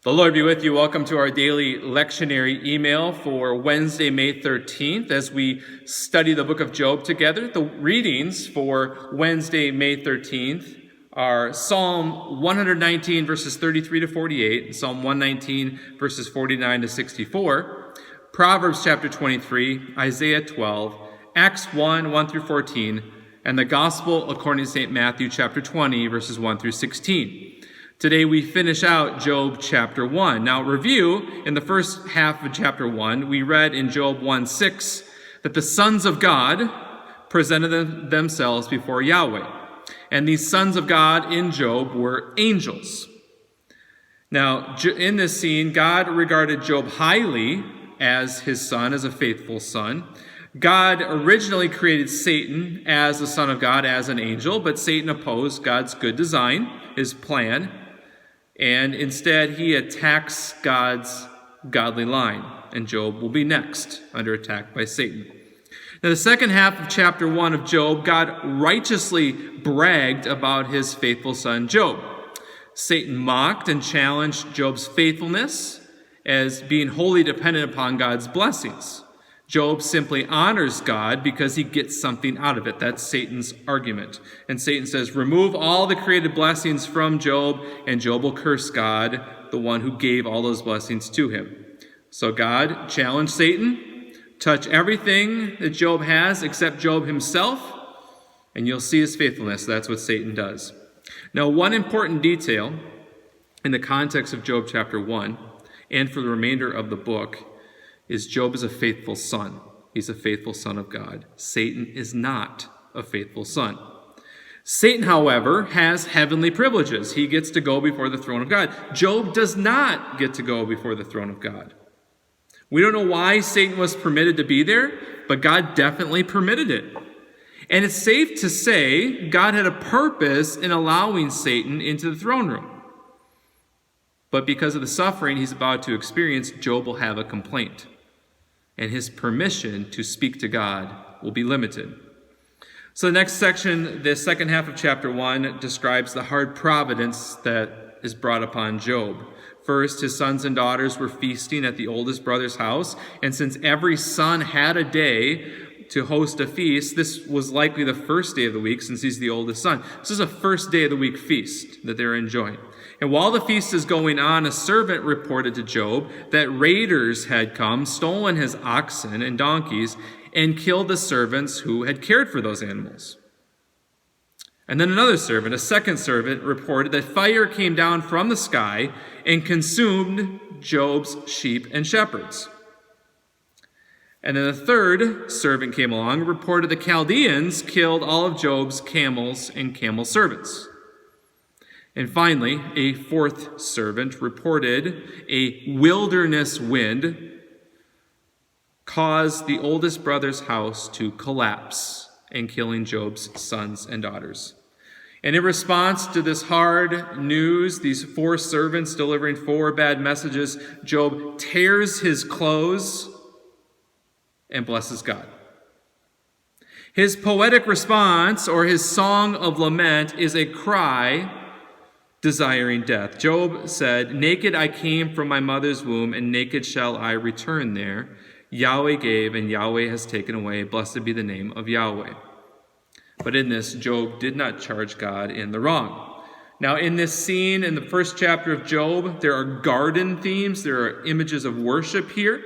The Lord be with you. Welcome to our daily lectionary email for Wednesday, May 13th, as we study the book of Job together. The readings for Wednesday, May 13th are Psalm 119, verses 33 to 48, Psalm 119, verses 49 to 64, Proverbs chapter 23, Isaiah 12, Acts 1 through 14, and the Gospel according to St. Matthew chapter 20, verses 1 through 16. Today we finish out Job chapter 1. Now review, in the first half of chapter 1, we read in Job 1:6 that the sons of God presented themselves before Yahweh. And these sons of God in Job were angels. Now, in this scene, God regarded Job highly as his son, as a faithful son. God originally created Satan as the son of God, as an angel, but Satan opposed God's good design, his plan, and instead he attacks God's godly line, and Job will be next under attack by Satan. Now, the second half of chapter 1 of Job, God righteously bragged about his faithful son Job. Satan mocked and challenged Job's faithfulness as being wholly dependent upon God's blessings. Job simply honors God because he gets something out of it. That's Satan's argument. And Satan says, remove all the created blessings from Job, and Job will curse God, the one who gave all those blessings to him. So God challenged Satan, touch everything that Job has except Job himself, and you'll see his faithfulness. That's what Satan does. Now, one important detail in the context of Job chapter 1, and for the remainder of the book, is Job is a faithful son. He's a faithful son of God. Satan is not a faithful son. Satan, however, has heavenly privileges. He gets to go before the throne of God. Job does not get to go before the throne of God. We don't know why Satan was permitted to be there, but God definitely permitted it. And it's safe to say God had a purpose in allowing Satan into the throne room. But because of the suffering he's about to experience, Job will have a complaint, and his permission to speak to God will be limited. So the next section, the second half of chapter 1, describes the hard providence that is brought upon Job. First, his sons and daughters were feasting at the oldest brother's house, and since every son had a day to host a feast, this was likely the first day of the week since he's the oldest son. This is a first day of the week feast that they're enjoying. And while the feast is going on, a servant reported to Job that raiders had come, stolen his oxen and donkeys, and killed the servants who had cared for those animals. And then another servant, a second servant, reported that fire came down from the sky and consumed Job's sheep and shepherds. And then a third servant came along and reported the Chaldeans killed all of Job's camels and camel servants. And finally, a fourth servant reported a wilderness wind caused the oldest brother's house to collapse and killing Job's sons and daughters. And in response to this hard news, these four servants delivering four bad messages, Job tears his clothes and blesses God. His poetic response, or his song of lament, is a cry desiring death. Job said, naked I came from my mother's womb, and naked shall I return there. Yahweh gave, and Yahweh has taken away. Blessed be the name of Yahweh. But in this, Job did not charge God in the wrong. Now, in this scene, in the first chapter of Job, there are garden themes. There are images of worship here.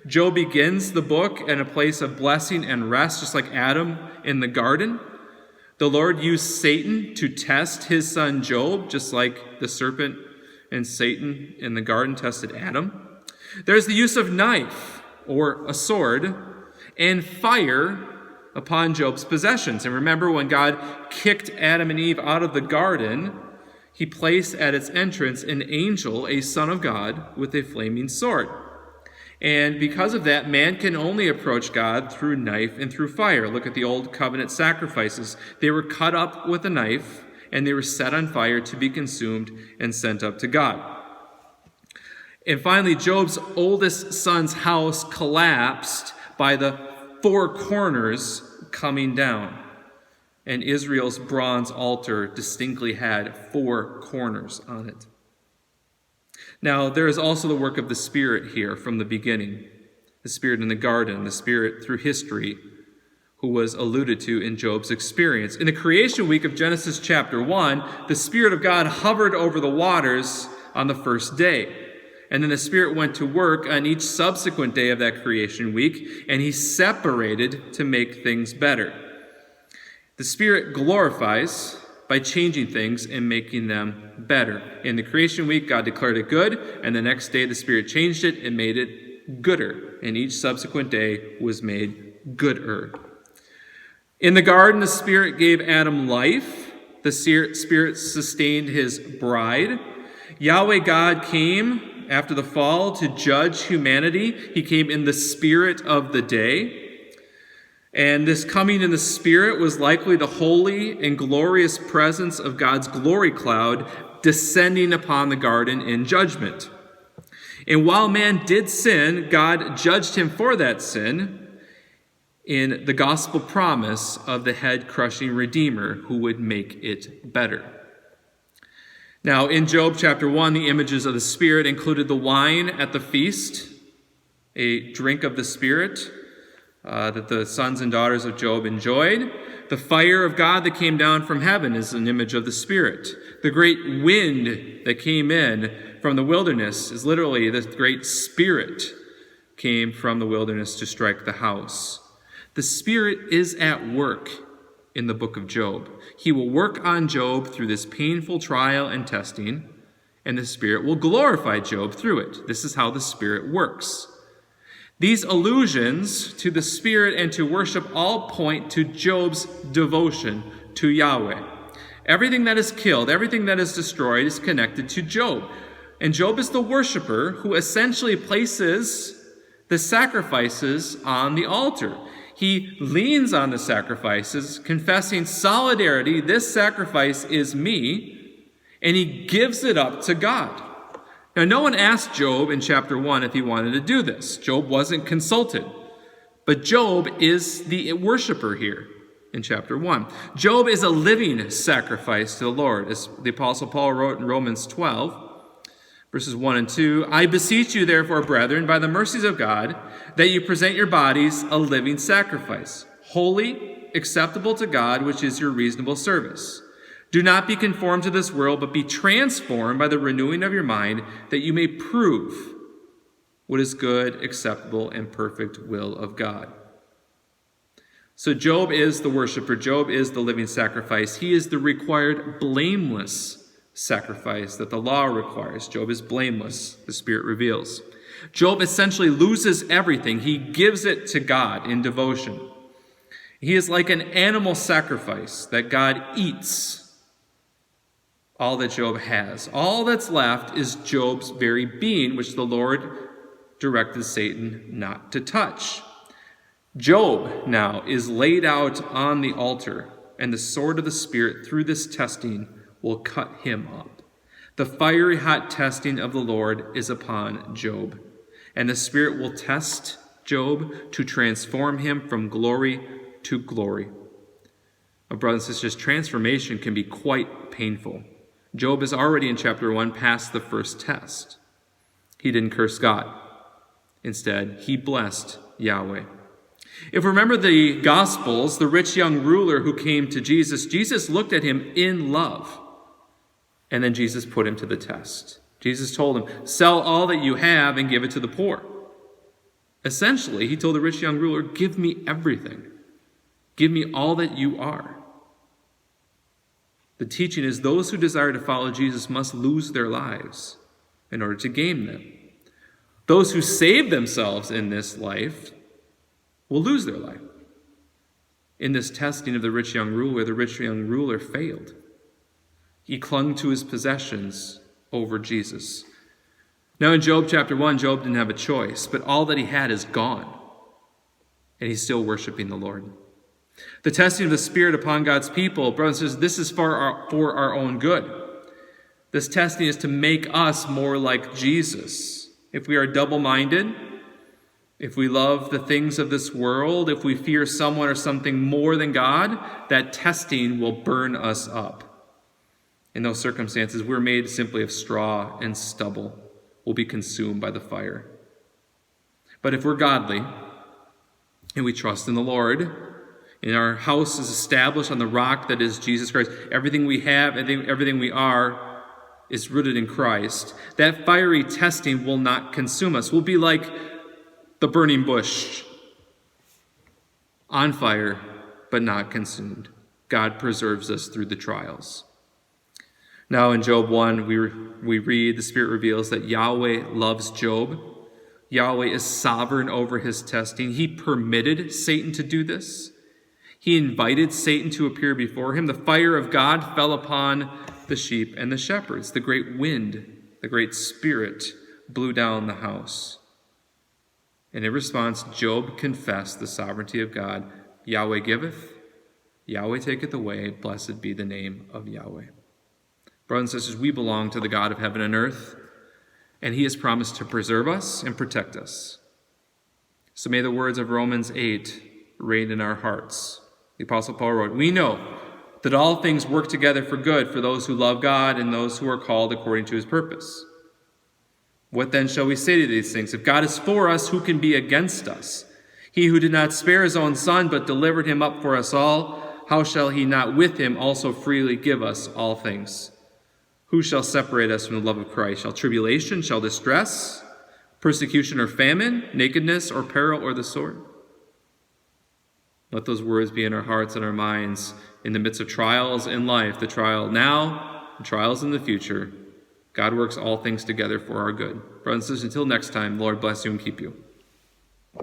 Job begins the book in a place of blessing and rest, just like Adam in the garden. The Lord used Satan to test his son Job, just like the serpent and Satan in the garden tested Adam. There's the use of knife, or a sword, and fire upon Job's possessions. And remember, when God kicked Adam and Eve out of the garden, he placed at its entrance an angel, a son of God, with a flaming sword. And because of that, man can only approach God through knife and through fire. Look at the old covenant sacrifices. They were cut up with a knife, and they were set on fire to be consumed and sent up to God. And finally, Job's oldest son's house collapsed by the four corners coming down. And Israel's bronze altar distinctly had four corners on it. Now, there is also the work of the Spirit here from the beginning. The Spirit in the garden, the Spirit through history, who was alluded to in Job's experience. In the creation week of Genesis chapter 1, the Spirit of God hovered over the waters on the first day. And then the Spirit went to work on each subsequent day of that creation week, and he separated to make things better. The Spirit glorifies by changing things and making them better. In the creation week, God declared it good, and the next day the Spirit changed it and made it gooder. And each subsequent day was made gooder. In the garden, the Spirit gave Adam life. The Spirit sustained his bride. Yahweh God came after the fall to judge humanity. He came in the spirit of the day. And this coming in the Spirit was likely the holy and glorious presence of God's glory cloud descending upon the garden in judgment. And while man did sin, God judged him for that sin in the gospel promise of the head-crushing Redeemer who would make it better. Now, in Job chapter 1, the images of the Spirit included the wine at the feast, a drink of the Spirit that the sons and daughters of Job enjoyed. The fire of God that came down from heaven is an image of the Spirit. The great wind that came in from the wilderness is literally the great Spirit came from the wilderness to strike the house. The Spirit is at work in the book of Job. He will work on Job through this painful trial and testing, and the Spirit will glorify Job through it. This is how the Spirit works. These allusions to the Spirit and to worship all point to Job's devotion to Yahweh. Everything that is killed, everything that is destroyed is connected to Job. And Job is the worshiper who essentially places the sacrifices on the altar. He leans on the sacrifices, confessing solidarity, this sacrifice is me, and he gives it up to God. Now, no one asked Job in chapter 1 if he wanted to do this. Job wasn't consulted. But Job is the worshiper here in chapter 1. Job is a living sacrifice to the Lord, as the Apostle Paul wrote in Romans 12, verses 1 and 2, I beseech you, therefore, brethren, by the mercies of God, that you present your bodies a living sacrifice, holy, acceptable to God, which is your reasonable service. Do not be conformed to this world, but be transformed by the renewing of your mind, that you may prove what is good, acceptable, and perfect will of God. So Job is the worshiper. Job is the living sacrifice. He is the required blameless sacrifice that the law requires. Job is blameless, the Spirit reveals. Job essentially loses everything. He gives it to God in devotion. He is like an animal sacrifice that God eats all that Job has. All that's left is Job's very being, which the Lord directed Satan not to touch. Job now is laid out on the altar, and the sword of the Spirit through this testing will cut him up. The fiery hot testing of the Lord is upon Job, and the Spirit will test Job to transform him from glory to glory. My brothers and sisters, transformation can be quite painful. Job is already in chapter 1 past the first test. He didn't curse God. Instead, he blessed Yahweh. If we remember the Gospels, the rich young ruler who came to Jesus, Jesus looked at him in love. And then Jesus put him to the test. Jesus told him, sell all that you have and give it to the poor. Essentially, he told the rich young ruler, give me everything. Give me all that you are. The teaching is those who desire to follow Jesus must lose their lives in order to gain them. Those who save themselves in this life will lose their life. In this testing of the rich young ruler failed. He clung to his possessions over Jesus. Now in Job chapter 1, Job didn't have a choice, but all that he had is gone. And he's still worshiping the Lord. The testing of the Spirit upon God's people, brothers and sisters, this is for our own good. This testing is to make us more like Jesus. If we are double-minded, if we love the things of this world, if we fear someone or something more than God, that testing will burn us up. In those circumstances, we're made simply of straw and stubble. will be consumed by the fire. But if we're godly and we trust in the Lord, and our house is established on the rock that is Jesus Christ, everything we have, everything we are is rooted in Christ, that fiery testing will not consume us. We'll be like the burning bush, on fire, but not consumed. God preserves us through the trials. Now in Job 1, we read, the Spirit reveals that Yahweh loves Job. Yahweh is sovereign over his testing. He permitted Satan to do this. He invited Satan to appear before him. The fire of God fell upon the sheep and the shepherds. The great wind, the great spirit blew down the house. And in response, Job confessed the sovereignty of God. Yahweh giveth, Yahweh taketh away. Blessed be the name of Yahweh. Brothers and sisters, we belong to the God of heaven and earth, and he has promised to preserve us and protect us. So may the words of Romans 8 reign in our hearts. The Apostle Paul wrote, we know that all things work together for good for those who love God and those who are called according to his purpose. What then shall we say to these things? If God is for us, who can be against us? He who did not spare his own son, but delivered him up for us all, how shall he not with him also freely give us all things? Who shall separate us from the love of Christ? Shall tribulation, shall distress, persecution or famine, nakedness or peril or the sword? Let those words be in our hearts and our minds in the midst of trials in life, the trial now, the trials in the future. God works all things together for our good. Brothers and sisters, until next time, the Lord bless you and keep you.